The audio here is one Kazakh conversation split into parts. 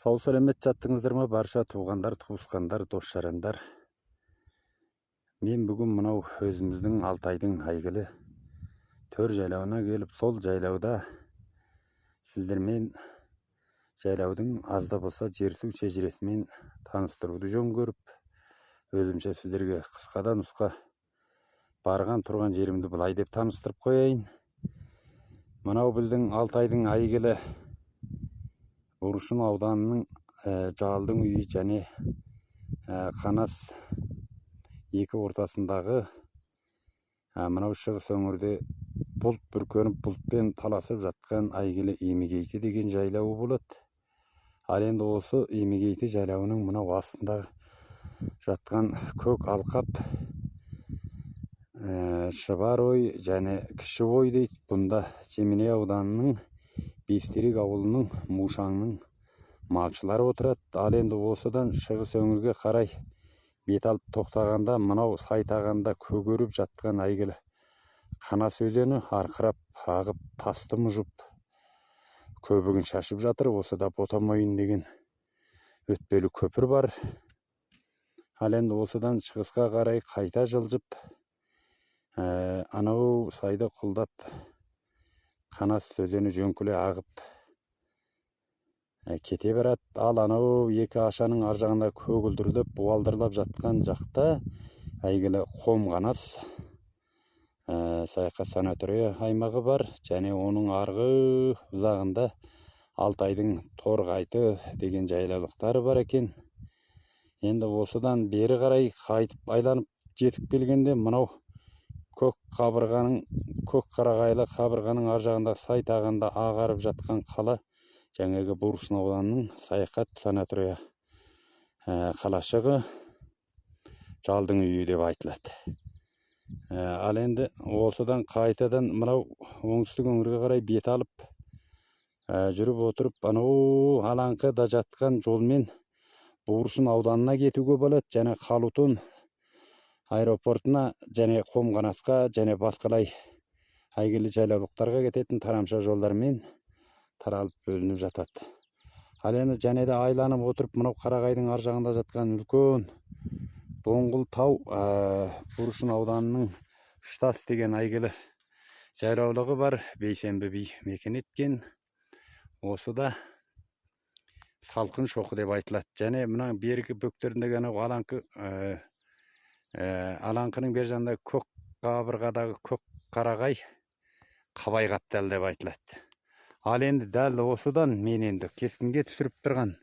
Сау сәлемет жаттыңыздар ма барша туғандар, туысқандар, дос-жарандар. Мен бүгін мынау өзіміздің Алтайдың әйгілі төр жайлауына келіп, сол жайлауда сіздермен жайлаудың азда болса жерсу шежіресімен таныстыруды жөн көріп, өзімше сіздерге қысқада нұсқа барған тұрған жерімді былай деп таныстырып қояйын. Мынау біздің Алтайдың әйгілі Буршын ауданының Жалдың үйі және Қанас екі ортасындағы мынау шығыс өңірде бұлт бүркеніп бұлтпен таласып жатқан әйгілі Емегейті деген жайлауы болады. Ал енді осы Емегейті жайлауының мынау астында жатқан көк алқап Шыбар ой және Кіші ой дейді. Бұнда Жеменей ауданының Бестерек ауылының Мушаңның малшылары отырады. Ал енді осыдан шығыс өңірге қарай бет алып тоқтағанда мынау сайтағанда көгеріп жатқан әйгілі Қанас өзені арқырап ағып тасты мұжып көбігін шашып жатыр. Осыда Ботамойын деген өтпелі көпір бар. Ал енді осыдан шығысқа қарай қайта жылжып анау сайды құлдап Қанас өзені жөңкіле ағып кете барады. Ал анау екі ашаның ар жағында көгілдірдеп буалдырлап жатқан жақта әйгілі Қомғанас саяхат санатория аймағы бар. Және оның арғы ұзағында Алтайдың Торғайты деген жайлаулықтары бар екен. Енді осыдан бері қарай қайтып айланып жетіп келгенде мынау көк қарағайлы қабырғаның ар жағында сайтағанда ағарып жатқан қала жаңағы Буршын ауданының саяхат санатория қалашығы Жалдың үйі деп айтылады. Ал енді осыдан қайтадан мынау оңтүстік өңірге қарай бет алып жүріп отырып, анау алаңқыда жатқан жолмен Буршын ауданына кетуге болады. Және Қалутон аэропортына және Қомғанасқа және басқалай әйгілі жайлаулықтарға кететін тарамша жолдармен таралып бөлініп жатады. Ал енді және де айланып отырып мынау Қарағайдың ар жағында жатқан үлкен Доңғыл тау Буршын ауданының Үштас деген әйгілі жайлаулығы бар. Бейсенбі би мекен еткен. Осыда Салқын шоқы деп айтылады. Және мына бергі бөктеріндегі анау алаңқының бер жағында көк қабырғадағы көк қарағай Қабай қаптал деп айтылады. Ал енді дәл осыдан мен енді кескінге түсіріп тұрған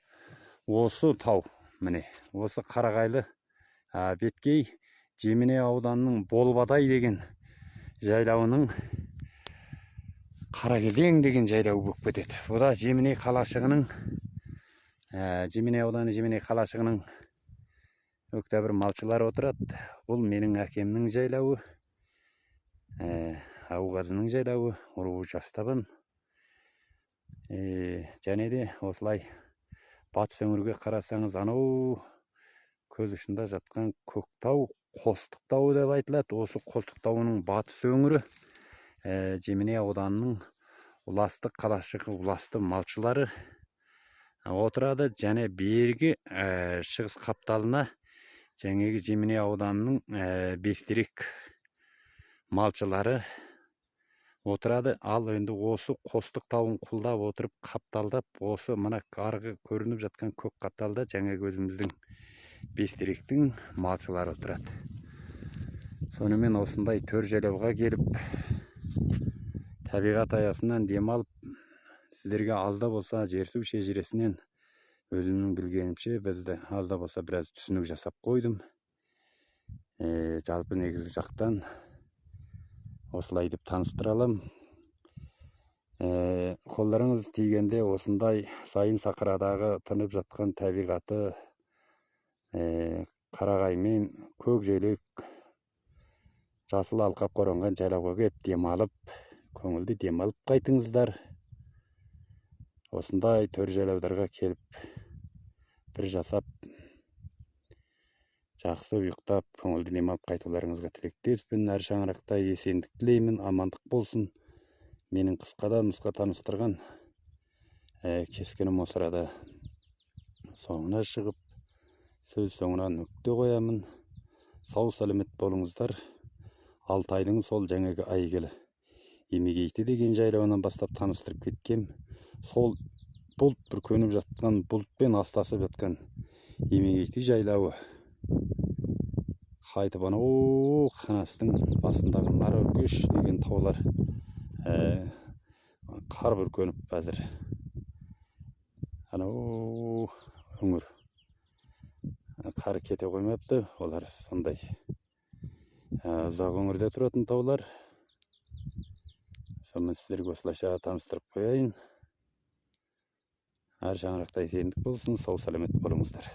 осы тау, міне осы қарағайлы беткей Жеменей ауданының Болбадай деген жайлауының Қаракелең деген жайлауы болып кетеді. Бұда Жеменей қалашығының Жеменей ауданы Жеменей қалашығының өктәбір малшылар отырады. Бұл менің әкемнің жайлауы, Ауғазының жайлауы, ұруы жастабын. Және де осылай батыс өңірге қарасаңыз, анау көз ұшында жатқан Көктау Қостық тауы деп айтылады. Осы Қостық тауының батыс өңірі Жеменей ауданының Уласты қалашығы, Уласты малшылары отырады. Және бергі шығыс қапталына жаңағы Жеменей ауданының Бестерек малшылары отырады. Ал енді осы Қостық тауын құлдап отырып қапталдап, осы мына арғы көрініп жатқан көк қапталда жаңағы өзіміздің Бестеректің малшылары отырады. Сонымен осындай төр жайлауға келіп, табиғат аясынан демалып, сіздерге азда болса жерсу шежіресінен өзімнің білгенімше бізді азда болса біраз түсінік жасап қойдым. Жалпы негізгі жақтан осылай деп таныстыра аламын. Қолдарыңыз тигенде осындай сайын сақырадағы тынып жатқан табиғаты қарағаймен көк желек жасыл алқап қорғанған жайлауға келіп демалып, көңілді демалып қайтыңыздар. Осындай төр жайлаударға келіп бір жасап жақсы ұйықтап көңілді демалып қайтуларыңызға тілектеспін. Әр шаңырақта есендік тілеймін, амандық болсын. Менің қысқада нұсқа таныстырған кескінім осы арада соңына шығып, сөз соңына нүкте қоямын. Сау сәлемет болыңыздар. Алтайдың сол жаңағы әйгілі Емегейті деген жайлауынан бастап таныстырып кеткем. Сол бұлт бүркеніп жатқан, бұлтпен астасып жатқан Емегейті жайлауы. Қайтып анау Қанастың басындағы Нарөркеш деген таулар қар бүркеніп әзір. Анау өңір қар кете қоймапты. Олар сондай ұзақ өңірде тұратын таулар. Сонымен сіздерге осылайша таныстырып қояйын. Әр шаңырақта есендік болсын, сау сәлемет болыңыздар.